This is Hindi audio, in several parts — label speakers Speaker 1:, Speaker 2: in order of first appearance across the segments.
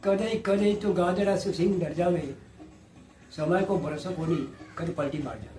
Speaker 1: कदे कदे तो गाजरा से सिंह डर जावे, समय को भरोसा कोनी कदे पलटी मार जावे।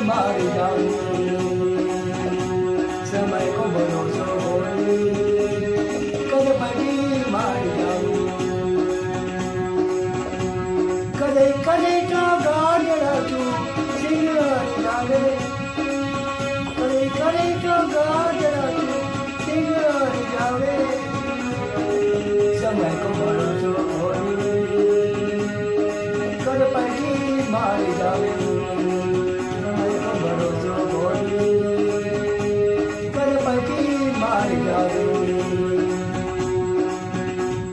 Speaker 1: मार जाऊं समय को भरोसा होई कदे पलटी मार जाऊं कदे कदे तो गाजरा तू सिंह जावे कदे कदे तो गाजरा तू सिंह जावे समय को भरोसा होई कदे पलटी मार जाऊं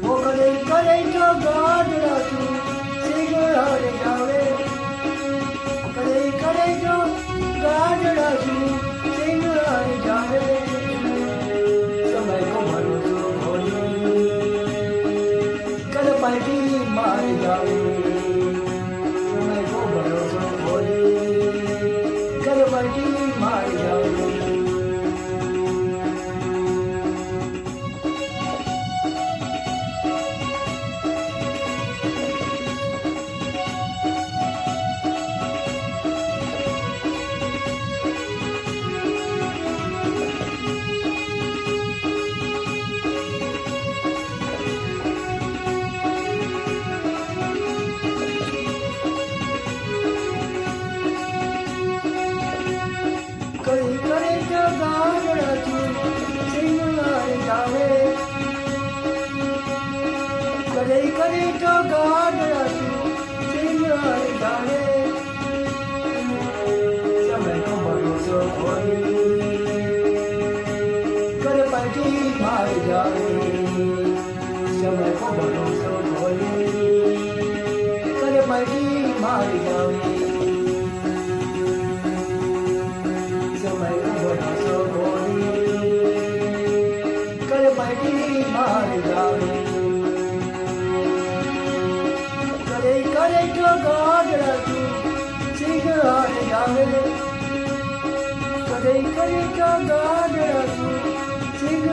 Speaker 1: वो करे करे तो गाजरा तू सिंह जावे करे करे तो गाजरा तू सिंह जावे समय को भरोसा होई कर पलटी मार जावे समय को भरोसा होई कर पलटी मार जावे। करे करे तो गाजरा तू सिंह जावे करे करे तो गाजरा तू सिंह जावे समय को भरोसा होई कर पलटी मार जावे समय को भरोसा होई कर पलटी मार जावे समय को भरोसा होई कर पलटी मार जावे करे करे तो गाजरा तू सिंह जावे करे करे तो गाजरा तू सिंह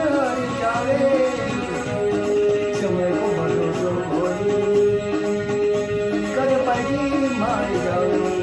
Speaker 1: जावे समय को भरोसा होई कर पलटी मार जावे।